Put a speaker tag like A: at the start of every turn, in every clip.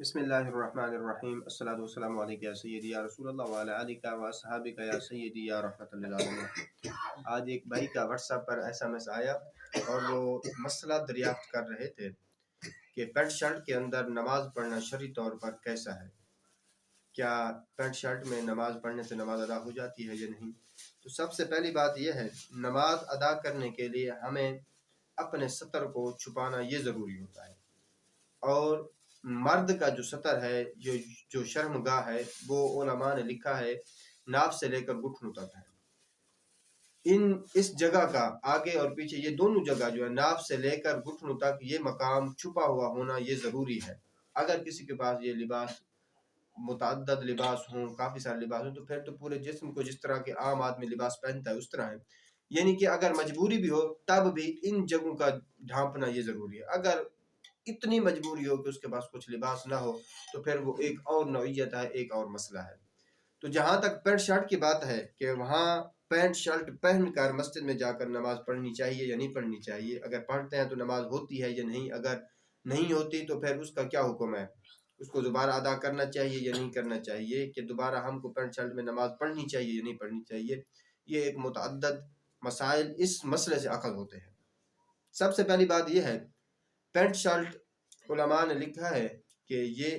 A: بسم اللہ الرحمن الرحیم الصلاۃ والسلام علیک یا سیدی یا رسول اللہ وعلی آلک و اصحابک یا سیدی یا رحمت للعالمین۔ آج ایک بھائی کا واٹس ایپ پر ایس ایم ایس آیا اور وہ مسئلہ دریافت کر رہے تھے کہ پینٹ شرٹ کے اندر نماز پڑھنا شرعی طور پر کیسا ہے، کیا پینٹ شرٹ میں نماز پڑھنے سے نماز ادا ہو جاتی ہے یا نہیں۔ تو سب سے پہلی بات یہ ہے، نماز ادا کرنے کے لیے ہمیں اپنے سطر کو چھپانا یہ ضروری ہوتا ہے، اور مرد کا جو سطر ہے، جو شرم گاہ ہے، وہ علماء نے لکھا ہے ناف سے لے کر گھٹنوں تک ہے۔ اس جگہ کا آگے اور پیچھے یہ دونوں جگہ جو ہے، ناف سے لے کر گھٹنوں تک، یہ مقام چھپا ہوا ہونا یہ ضروری ہے۔ اگر کسی کے پاس یہ لباس متعدد لباس ہوں، کافی سارے لباس ہوں، تو پھر تو پورے جسم کو جس طرح کے عام آدمی لباس پہنتا ہے اس طرح ہے، یعنی کہ اگر مجبوری بھی ہو تب بھی ان جگہوں کا ڈھانپنا یہ ضروری ہے۔ اگر اتنی مجبوری ہو کہ اس کے پاس کچھ لباس نہ ہو تو پھر وہ ایک اور نوعیت ہے، ایک اور مسئلہ ہے۔ تو جہاں تک پینٹ شرٹ کی بات ہے کہ وہاں پینٹ شرٹ پہن کر مسجد میں جا کر نماز پڑھنی چاہیے یا نہیں پڑھنی چاہیے، اگر پڑھتے ہیں تو نماز ہوتی ہے یا نہیں، اگر نہیں ہوتی تو پھر اس کا کیا حکم ہے، اس کو دوبارہ ادا کرنا چاہیے یا نہیں کرنا چاہیے، کہ دوبارہ ہم کو پینٹ شرٹ میں نماز پڑھنی چاہیے یا نہیں پڑھنی چاہیے۔ یہ ایک متعدد مسائل اس مسئلے سے اخذ ہوتے ہیں۔ سب سے پہلی بات یہ ہے، پینٹ شرٹ علماء نے لکھا ہے کہ یہ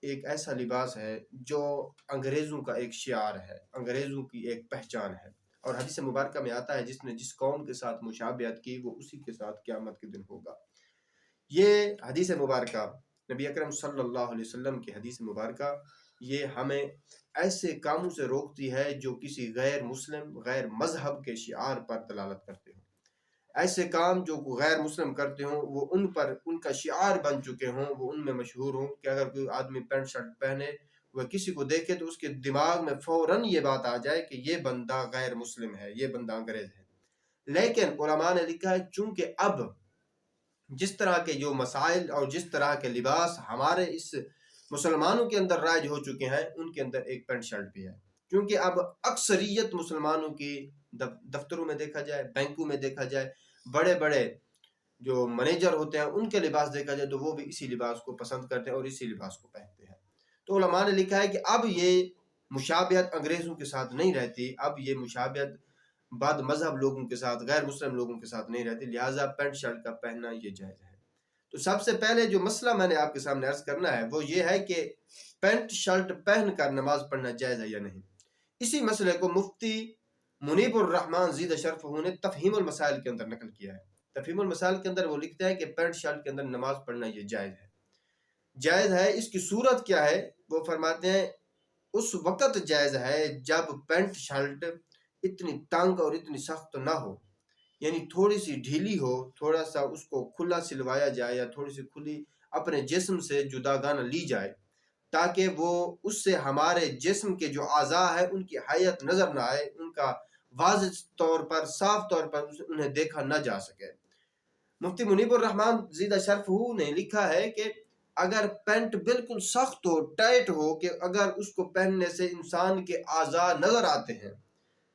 A: ایک ایسا لباس ہے جو انگریزوں کا ایک شعار ہے، انگریزوں کی ایک پہچان ہے، اور حدیث مبارکہ میں آتا ہے جس نے جس قوم کے ساتھ مشابہت کی وہ اسی کے ساتھ قیامت کے دن ہوگا۔ یہ حدیث مبارکہ نبی اکرم صلی اللہ علیہ وسلم کی حدیث مبارکہ یہ ہمیں ایسے کاموں سے روکتی ہے جو کسی غیر مسلم، غیر مذہب کے شعار پر دلالت کرتے ہوں۔ ایسے کام جو غیر مسلم کرتے ہوں وہ ان پر ان کا شعار بن چکے ہوں، وہ ان میں مشہور ہوں کہ اگر کوئی آدمی پینٹ شرٹ پہنے، وہ کسی کو دیکھے تو اس کے دماغ میں فوراً یہ بات آ جائے کہ یہ بندہ غیر مسلم ہے، یہ بندہ انگریز ہے۔ لیکن علماء نے لکھا ہے چونکہ اب جس طرح کے جو مسائل اور جس طرح کے لباس ہمارے اس مسلمانوں کے اندر رائج ہو چکے ہیں، ان کے اندر ایک پینٹ شرٹ بھی ہے، کیونکہ اب اکثریت مسلمانوں کی دفتروں میں دیکھا جائے، بینکوں میں دیکھا جائے، بڑے بڑے جو منیجر ہوتے ہیں ان کے لباس دیکھا جائے تو وہ بھی اسی لباس کو پسند کرتے ہیں اور اسی لباس کو پہنتے ہیں۔ تو علماء نے لکھا ہے کہ اب یہ مشابہت انگریزوں کے ساتھ نہیں رہتی، اب یہ مشابہت بعد مذہب لوگوں کے ساتھ، غیر مسلم لوگوں کے ساتھ نہیں رہتی، لہٰذا پینٹ شرٹ کا پہننا یہ جائز ہے۔ تو سب سے پہلے جو مسئلہ میں نے آپ کے سامنے عرض کرنا ہے وہ یہ ہے کہ پینٹ شرٹ پہن کر نماز پڑھنا جائز ہے یا نہیں۔ اسی مسئلے کو مفتی منیب الرحمن زیدہ شرفہ نے تفہیم المسائل کے اندر نقل کیا ہے۔ تفہیم المسائل کے اندر وہ لکھتا ہے کہ پینٹ شرٹ کے اندر نماز پڑھنا یہ جائز ہے۔ جائز ہے، اس کی صورت کیا ہے؟ وہ فرماتے ہیں اس وقت جائز ہے جب پینٹ شرٹ اتنی تنگ اور اتنی سخت نہ ہو، یعنی تھوڑی سی ڈھیلی ہو، تھوڑا سا اس کو کھلا سلوایا جائے یا تھوڑی سی کھلی اپنے جسم سے جداگانہ لی جائے، تاکہ وہ اس سے ہمارے جسم کے جو اعضاء ہیں ان کی حیت نظر نہ آئے، ان کا واضح طور پر، صاف طور پر انہیں دیکھا نہ جا سکے۔ مفتی منیب الرحمن زیدہ شرفہ نے لکھا ہے کہ اگر پینٹ بالکل سخت ہو، ٹائٹ ہو، کہ اگر اس کو پہننے سے انسان کے اعضاء نظر آتے ہیں،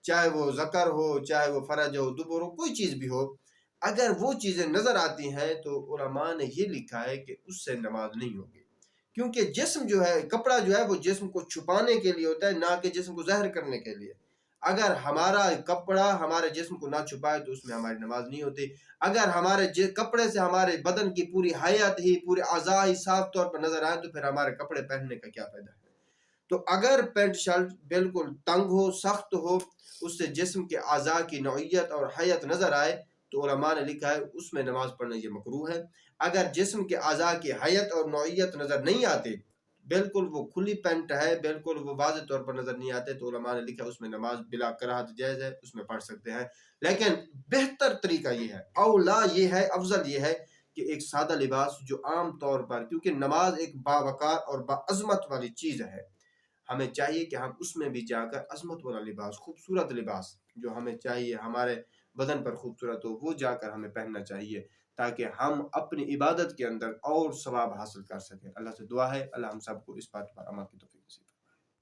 A: چاہے وہ ذکر ہو، چاہے وہ فرج ہو، دبر ہو، کوئی چیز بھی ہو، اگر وہ چیزیں نظر آتی ہیں تو علماء نے یہ لکھا ہے کہ اس سے نماز نہیں ہوگی، کیونکہ جسم جو ہے، کپڑا جو ہے وہ جسم کو چھپانے کے لیے ہوتا ہے، نہ کہ جسم کو ظاہر کرنے کے لیے۔ اگر ہمارا کپڑا ہمارے جسم کو نہ چھپائے تو اس میں ہماری نماز نہیں ہوتی۔ اگر ہمارے کپڑے سے ہمارے بدن کی پوری حیات ہی، پورے اعضاء ہی صاف طور پر نظر آئے تو پھر ہمارے کپڑے پہننے کا کیا فائدہ ہے؟ تو اگر پینٹ شرٹ بالکل تنگ ہو، سخت ہو، اس سے جسم کے اعضاء کی نوعیت اور حیت نظر آئے تو علماء نے لکھا ہے اس میں نماز پڑھنا یہ مکروہ ہے۔ اگر جسم کے اعضاء کی حیت اور نوعیت نظر نہیں آتی، بالکل وہ کھلی پینٹ ہے، بالکل وہ واضح طور پر نظر نہیں آتے، تو علماء نے لکھا اس میں نماز بلا کراہت جائز ہے، اس میں پڑھ سکتے ہیں۔ لیکن بہتر طریقہ یہ ہے، اولا یہ ہے، افضل یہ ہے کہ ایک سادہ لباس جو عام طور پر، کیونکہ نماز ایک باوقار اور باعظمت والی چیز ہے، ہمیں چاہیے کہ ہم اس میں بھی جا کر عظمت والا لباس، خوبصورت لباس جو ہمیں چاہیے، ہمارے بدن پر خوبصورت ہو، وہ جا کر ہمیں پہننا چاہیے، تاکہ ہم اپنی عبادت کے اندر اور ثواب حاصل کر سکیں۔ اللہ سے دعا ہے اللہ ہم سب کو اس بات پر عمل کی توفیق نصیب فرمائے۔